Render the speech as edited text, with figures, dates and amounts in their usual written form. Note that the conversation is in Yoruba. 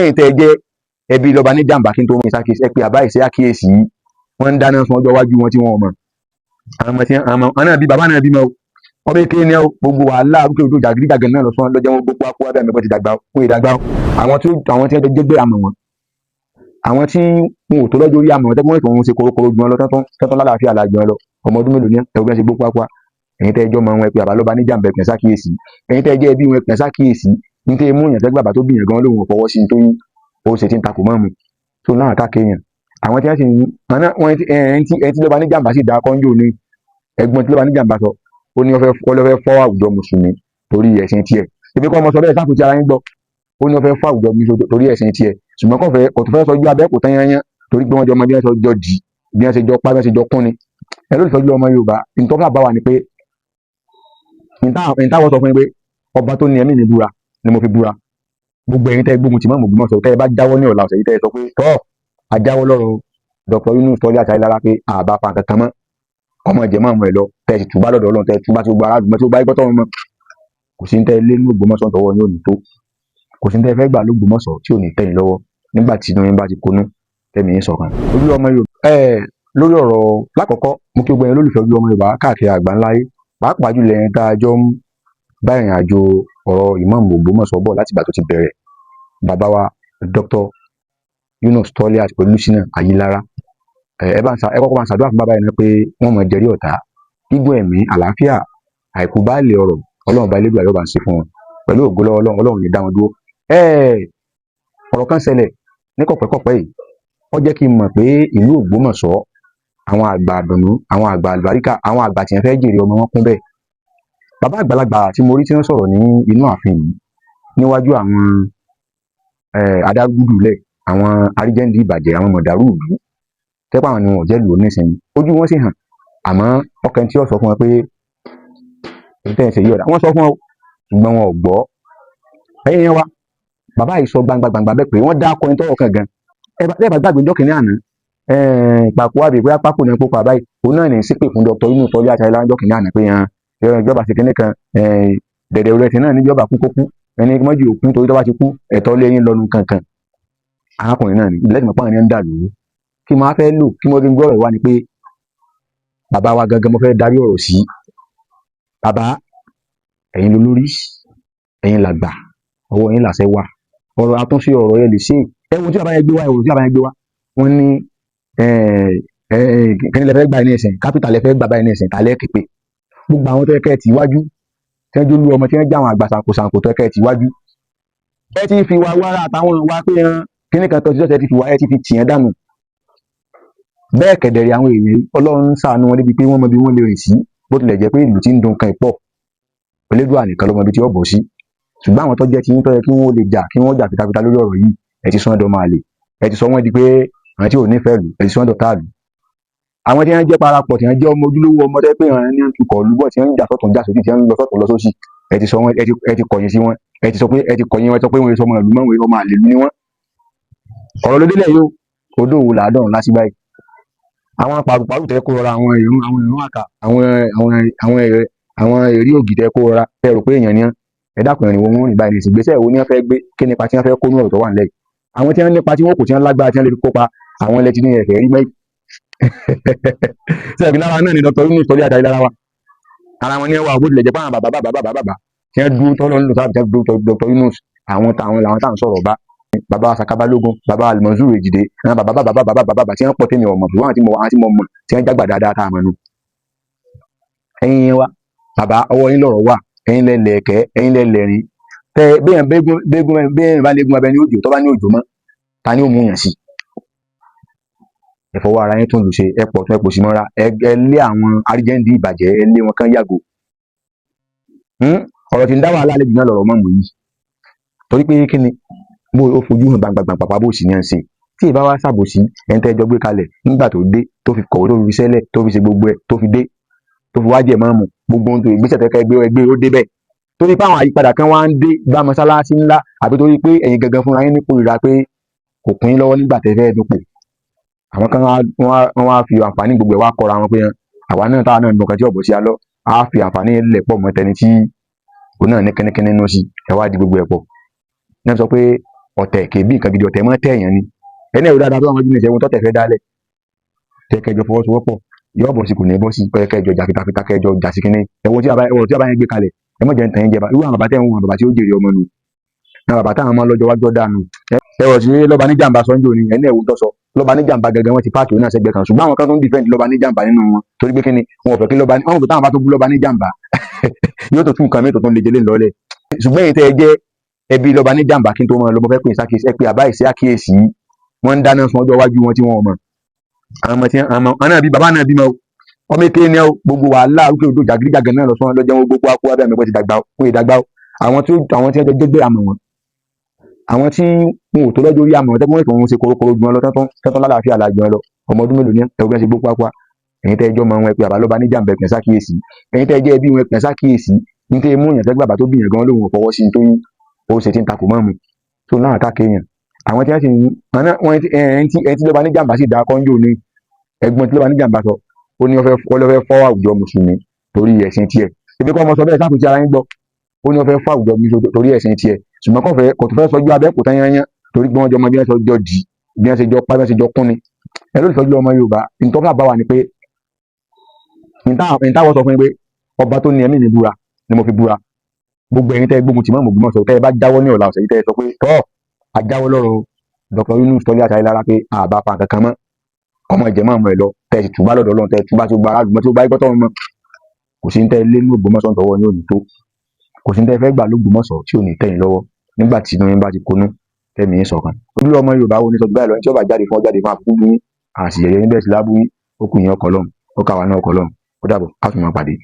ẹ̀yin tẹ́ ẹ jẹ́ ẹbí lọ́ba ní jàǹbá kí n tó mú ìsákìsì ẹ pé àbá ìṣe àkíyèsí wọ́n ń dáná fún ọjọ́ iwájú wọn tí wọ́n mọ̀ àwọn ọmọ tí àwọn náà bí bàbá náà bí mọ́ wọ́n bẹ kéèní ẹ gbogbo wàhálà rúkè odò jàgídíjàgan náà lọ́sọ́ lọ́jọ́ wọn gbogbo akó abẹ́ àmì ti dàgbà fún ìdàgbà àwọn tí wọ́n jẹ́ gbé àmọ̀ wọn àwọn tí wọn ò tó lọ́jọ́ orí àmọ̀ wọn tẹ́gbọ́n ìfọ̀n wọn ṣe korokoro jù wọn lọ tọ́tọ́ lálàáfíà làjù wọn lọ ọmọ ọdún mélòó ní ẹgbẹ́ ṣe gbogbo akó ẹ̀yin tẹ́ ẹjọ́ mọ wọn pé àbálọ́ba ní jàǹbá ẹ̀pẹ̀ sákìyèsí ẹ̀yin tẹ́ ẹjẹ́ ẹbí wọn ẹ̀pẹ̀ sákìyèsí ní tẹ́ mú yàn tẹ́gbàbà tó bìyàn gan lóhùn fọwọ́ sí tó ó ṣe ti ń takò mọ́ mu tó náà àtàkè yàn àwọn tí wọ́n sì ń ẹni tí lọ́ba ní jàǹbá sì dá kọ́ńjò ní ẹ̀gbọ́n tí lọ́ba ní jàǹbá sọ ó ní ọfẹ́ fọ́ àwùjọ mùsùlùmí torí ẹ̀sìn tiẹ̀ ebi kọ́ ọmọ sọ bẹ́ẹ̀ sáfù tí ara yín gbọ́ ó ní ọfẹ́ fọ́ àwùjọ mùsùlùmí torí ẹ̀sìn tiẹ̀ ṣùgbọ́n kò tó fẹ́ sọjú abẹ́ kò tán yányán torí pé wọ́n jọ ọmọ bí wọ́n ṣe jọ dì bí wọ́n ṣe jọ pa bí wọ́n ṣe jọ kún ni ẹ ló lè sọjú ọmọ Yorùbá ìtọ́fà bá wà ní pé ìtawọ́ sọ fún mi pé ọba tó ní ẹ̀mí mi búra ni mo fi búra gbogbo ẹ̀yin tẹ́ gbógun tì mọ́ mọ̀ gbọ́mọ̀ sọ tẹ́ ẹ bá jáwọ́ ní ọ̀la ọ̀sẹ̀ yìí tẹ́ ẹ sọ pé tọ́ ajáwọ́ lọ́rọ̀ Dr. Yunus Tọ́lá Àṣàyílára pé àbá fa nǹkan kan mọ́ ọmọ ẹ̀jẹ̀ máa mú ẹ lọ tẹ́ ẹ sì túbá lọ́dọ̀ Ọlọ́run tẹ́ ẹ túbá tí gbogbo aráàlú tí ó bá gbọ́tọ̀ wọn mọ́ kò sí ní tẹ́ ẹ lé ní Ògbómọ̀ṣọ́ tọwọ́ ní òní tó kò sí ní tẹ́ ẹ fẹ́ gbà lÓgbómọ̀ṣọ́ tí ò ní tẹ́yìn lọ́wọ́ nígbà tí inú yín bá ti konú tẹ́mi yín sọ̀kan. ojú ọmọ Yorùbá lórí ọ̀rọ̀ lákọ̀ọ́kọ́ mo kí gbogbo ẹ̀yin olólùfẹ́ ojú ọmọ Yorùbá káàkiri àgbáńláyé pàápàá jùlọ ẹ̀yin tá a jọ ń bá ìrìn àjò ọ̀rọ̀ ìmáàmù Ògbómọ̀ṣọ́ bọ̀ láti ìgbà tó ti bẹ̀rẹ̀ bàbá wa Dr. Yunus Tọ́lá Olúṣínà Àyílára ẹ kọ́kọ́ máa ṣàdúrà fún bàbá yẹn náà pé wọ́n mọ̀ jẹ́rí ọ̀tá gígùn ẹ̀mí àlàáfíà àìkú báàlì ọ̀rọ̀ Ọlọ́run bá Elédùà yóò bá ń ṣe fún wọn pẹ̀lú ògo lọ́wọ́ Ọlọ́run lè dá wọn dúró. ọ̀rọ̀ kan ṣẹlẹ̀ ní kọ̀pẹ́kọ̀pẹ́ yìí ó jẹ́ kí n mọ̀ pé ìlú Ògbómọ̀ṣọ́ àwọn àgbà àdùnnú àwọn àgbà àlùbáríkà àwọn àgbà tí wọ́n fẹ́ jèrè ọmọ wọn kún bẹ́ẹ̀. bàbá àgbàlagbà tí mo rí tí wọ́n sọ̀rọ̀ ní inú ààfin yìí níwájú àwọn adágúdùlẹ̀ àwọn aríjẹ́ndì ìbàjẹ́ àwọn mọ̀dàrú ìlú tẹ́pọ̀ àwọn ni wọn ò jẹ́ lò nísìnyí ojú wọn sì hàn àmọ́ ọkàn tí ó sọ fún wọn pé ètò ẹ̀sẹ̀ yìí ọ̀dà wọ́n sọ fún wọn ṣùgbọ́n wọn ò gbọ́ ẹ̀yìn yẹn wa bàbá yìí sọ gbangba bẹ́ẹ̀ pé wọ́n dá akọrin tọ́wọ́ kan gan ẹ bá gbàgbé ọjọ́ kìnínní àná pàpọ̀ àbí bóyá pápò náà kópa báyìí òun náà ní sípè fún Dr. Yunus Tọ́lá Àṣàyílára ọjọ́ kìnínní àná pé ìjọba ṣe kínní kan dẹ̀dẹ̀ rẹ̀ náà níjọba kú kó kú ẹni mọ́jú òkú torí tó bá ti kú ẹ̀tọ́ lẹ́yìn lọ́nu kankan arákùnrin náà ní ilé ìgbìmọ̀ pààrọ̀ ní ń dà lóru kí máa fẹ́ lò kí mo rí gbọ́ ọ̀rọ̀ wá ni pé bàbá wa gangan mo fẹ́ darí ọ̀rọ̀ sí bàbá ẹ̀yin lolórí ẹ̀yin làgbà ọwọ́ yín làṣẹ wà ọ̀rọ̀ àtúnṣe ọ̀rọ̀ yẹn lè ṣe ẹ̀wọ̀n tí bàbá yẹn gbé wá ẹ̀wọ̀n tí bàbá yẹn gbé wá wọ́n ní kí ni lè fẹ́ gbà ní ẹ̀sìn kápítà lè fẹ́ gbà báyìí ní ẹ̀sìn tàlẹ́ képe gbogbo àwọn tó yẹ kẹ́ ẹ̀ tì wájú tí wọ́n jó lu ọmọ tí wọ́n já àwọn àgbà sànkosànko tó yẹ kẹ́ ẹ̀ tì wájú ẹ ti fi wá wára àtàwọn wa pé kíní kan tó ti sọ́sẹ̀ ti fi wá ẹ ti fi tì yẹn dànù bẹ́ẹ̀ kẹ̀dẹ̀rẹ̀ àwọn èèyàn Ọlọ́run ṣàánú wọn débi pé wọ́n mọ bí wọ́n lè rìn sí bó tilẹ̀ jẹ́ pé ìlú tí ń dun kan ìpọ̀ Elédùà nìkan ló mọ ibi tí ó bọ̀ sí ṣùgbọ́n àwọn tó jẹ́ tí ń tọ́ yẹ kí wọ́n lè jà kí wọ́n jà fitafita lórí ọ̀rọ̀ yìí ẹ ti sọ wọn dọ̀ máa lè ẹ ti sọ wọn di pé àwọn tí ò nífẹ̀ẹ́ lù ẹ ti sọ wọn dọ̀ táàlù àwọn tí wọ́n jẹ́ parapọ̀ tí wọ́n jẹ́ ọmọ ojúlówó ọmọdé pé àwọn ní tukọ̀ lúbọ̀ tí wọ́n ń jà sọ́tún jà sódì tí wọ́n ń lọ sọ́tún lọ sósì ẹ ti sọ wọn ẹ ti kọ̀yìn sí wọn ẹ ti sọ pé ẹ ti kọ̀yìn wọn sọ pé wọn sọ ọmọ ìlú mọ́ wọn ọmọ àlè ní wọn ọ̀rọ̀ ló délẹ̀ yóò odò wò làádọ́rùn lásì báyìí àwọn pàrùpàrù tẹ kó rọra àwọn ìrún àkà àwọn èrè ògì tẹ kó rọra ẹ rò pé èèyàn ni ẹ dákun ẹ̀rìn wọn rìn báyìí nìsín gbèsè wo ni wọ́n fẹ́ gbé kí nípa tí wọ́n fẹ́ kó ní ọ̀rọ̀ tó wà nílẹ̀ àwọn tí wọ́n nípa tí wọ́n kò tí wọ́n lágbára tí wọ́n lè fi kópa àwọn ilẹ̀ tí ní ẹ̀fẹ̀ rí mẹ́yì sẹ́ẹ̀bì lára náà ni Dr. Yunus Tọ́lá Àṣàyílára wa ara wọn ní ẹwà àbúrò tilẹ̀ jẹ́ fáwọn bàbá tí wọ́n dúró tọ́lọ́ nílò sábà tí wọ́n dúró Dr. Yunus àwọn làwọn táwọn sọ̀rọ̀ bàbá Sakabalógun bàbá Al-Mansour Èjìdé àwọn bàbá tí wọ́n pọ̀ tẹ́mi ọmọ fún àwọn tí mo mọ̀ tí wọ́n jágbà dáadáa tá a mọ̀ nù. ẹ̀yin wa bàbá ọwọ́ yín lọ̀rọ̀ wà ẹ̀yin lẹ́lẹ̀kẹ́ ẹ̀yin lẹ́lẹ̀rin tẹ bẹ́ẹ̀ bá léegun abẹ ní òjò tó bá ní òjò mọ́ ta ni ó mú yàn sí. ẹ fọwọ́ ara yín tún lù ṣe ẹ pọ̀ tún ẹ pò sí mọ́ra ẹ lé àwọn aríjẹ́ndì ìbàjẹ́ ẹ lé wọn kán yàgò. ọ̀rọ̀ tí ń dá wàhálà lẹ́bi náà lọ̀rọ̀ mọ́ mọ́ yìí torí pé kí ni bó o fojú hàn gbàngbàngbà pàpà bó o sì ní à ń ṣe tí ì bá wá ṣàbòsí ẹni tẹ́ ẹjọ́ gbé kalẹ̀ nígbà tó dé tó fi kọ̀wé tó fi sẹ́lẹ̀ tó fi ṣe gbogbo ẹ̀ tó fi dé tó fi wá jẹ̀ mọ́ mu gbogbo ohun tó ìgbésẹ̀ tẹ́kẹ́ ẹgbẹ́ ó dé bẹ́ẹ̀ torí pé àwọn àyípadà kan wá ń dé bá mọ́sálásí ńlá àbí torí pé ẹ̀yin gangan fúnra yín nípò ìra pé kò pín in lọ́wọ́ nígbà tẹ́ fẹ́ dúpò àwọn kan wọ́n wá fi àǹfààní gbogbo ẹ̀ wá kọ́ra wọn pé àwa náà táwa náà nǹkan tí ọ̀bọ̀ sí alọ́ á fi àǹfààní lẹ̀ pọ̀ mọ́ tẹni tí òun náà ní kẹ́nikẹ́ni nínú sí ẹ̀ wá di gbogbo ẹ̀ pọ̀ náà sọ pé ọ̀tẹ̀ kèébí nǹkan gidi ọ̀tẹ̀ mọ́ tẹ̀yàn ni ẹni ẹ̀rọ dáadáa tó àwọn ọmọdé ní ìṣẹ́wọ́n tọ́tẹ̀ fẹ́ dálẹ̀ kẹjọ fọwọ́sowọ́pọ̀ yọ bọ̀ sí kò ní bọ́ sí kẹjọ jà fitafita kẹjọ jà sí kínní ẹ̀wọ̀n tí bàbá yẹn gbé kalẹ̀ ẹ mọ̀ jẹ́ ń tàn yín jẹba irú àwọn bàbá tẹ̀ ń wọn bàbá tí ó jèrè ọmọ nù náà bàbá táwọn ọmọ lọ́jọ́ wájú ọ̀dà nù ẹ̀wọ̀ sí lọ́ba ní jàǹbá sọ́njọ́ ni ẹni ẹ̀wọ̀n tọ́sọ lọ́ba ní jàǹbá gẹ́gẹ́ wọ́n ti páàkì oní àṣẹgbẹ́ kan ṣùgbọ́n àwọn kan tó ń dìfẹ́ǹdì lọ́ba ní jàǹbá nínú wọn torí pé kíni wọn ò fẹ́ kí lọ́ba ní wọn ò fẹ́ táwọn bá tó bú lọ́ba ní jàǹbá yóò tó tún nǹkan mi tó tún lè jẹlé ńlọlẹ̀ ṣùgbọ́n èyí tẹ́ ẹ jẹ́ ẹbí lọ́ba ní jàǹbá kí n tó mọ lọ́bọ fẹ́ pè sákèsí ẹ pé àbá ìṣe àkíyèsí wọ́n ń dáná sun ọjọ́ iwájú wọn tí wọ́n mọ̀ àwọn ọmọ tí àwọn náà bí bàbá náà bímọ ọmọ èké ni gbogbo wàhálà arúgbó odò jàgídíjàgan náà lọ sọ lọ́jọ́ wọn gbogbo akó abẹ́ àmì ẹ̀kọ́ ti dàgbà ó yẹ dàgbà àwọn tí wọ́n jọ gbégbé àmọ̀ wọn àwọn tí wọn ò tó lọ́jọ́ orí àmọ̀ wọn tẹ́gbọ́n ìfọ̀n wọn ṣe korokoro ju wọn lọ tẹ́tọ́ lálàáfíà làjọ wọn lọ ọmọ ọdún mélòó ní ẹ̀wọ́n bẹ́ẹ̀ ṣe gbó pápá ẹ̀yin tẹ́ ẹjọ́ mọ wọn pé àbálọ́ba ní jàǹbá ẹ̀pẹ̀ sákìyèsí ẹ̀yin tẹ́ ẹjẹ́ ẹbí wọn ẹ̀pẹ̀ sákìyèsí ní tẹ́ mú yàn tẹ́gbà bàbá tó bìyàn gan lóhùn ọ̀fọwọ́ sí tó ó ṣe ti ń takò mọ́ mu tó náà àtàkì èèyàn àwọn tí wọ́n sì ẹ̀ tí lọ́ba ní jàǹbá sì dá kọ́ńjò ní ẹ̀gbọ́n tí lọ́ba ní jàǹbá sọ ó ní wọ́n fẹ́ fọ́ àwùjọ mùsùlùmí torí ẹ̀sìn tiẹ̀ ebi kọ́ ọmọ sọ bẹ́ẹ̀ sáàtúntì ara yín gbọ́ ó ní wọ́n fẹ́ fọ́ àwùjọ mùsùlùmí torí ẹ̀sìn tiẹ̀ ṣùgbọ́n kò tó fẹ́ sọjú abẹ́ kò tán yányán torí pé wọ́n jọ ọmọ bí wọ́n ṣe jọ dì bí wọ́n ṣe jọ pa bí wọ́n ṣe jọ kún ni ẹ ló lè sọjú ọmọ Yorùbá ìtọ́ka bá wà ní pé ìtawọ́ sọ fún mi pé ọba tó ní ẹ̀mí mi búra ni mo fi búra gbogbo ẹ̀yin tẹ́ gbógun tì mọ́ Ògbómọ̀ṣọ́ tẹ́ ẹ bá jáwọ́ ní ọ̀la ọ̀sẹ̀ yìí tẹ́ ẹ sọ pé tọ́ àjáwọ́ lọ́rọ̀ Dr. Yunus Tọ́lá Àṣàyílára pé àbá fa kankan mọ́ ọmọ ìjẹ́mọ́ ọmọ ẹ̀ lọ tẹ́ ẹ sì túbá lọ́dọ̀ Ọlọ́run tẹ́ ẹ túbá tí ó gba aráàlú tí ó bá yí gbọ́tọ̀ wọn kò sí ní tẹ́ ẹ lé ní Ògbómọ̀ṣọ́ tọwọ́ ní òní tó kò sí ní tẹ́ ẹ fẹ́ gbà lÓgbómọ̀ṣọ́ tí ò ní tẹ́yìn lọ́wọ́ nígbà tí inú yín bá ti konú tẹ́mi yín ṣọ̀kan olú ọmọ Yorùbá wo ní sọ báyìí lọ ní tí ó bá jáde fún àbúkú yín àṣìyẹyẹ níbẹ̀ sí lábú yín ó kù yín ọkọ̀ lọ́hùn ó kà wá náà ọkọ̀ lọ́hùn ó dàbọ̀ á tún máa pàdé.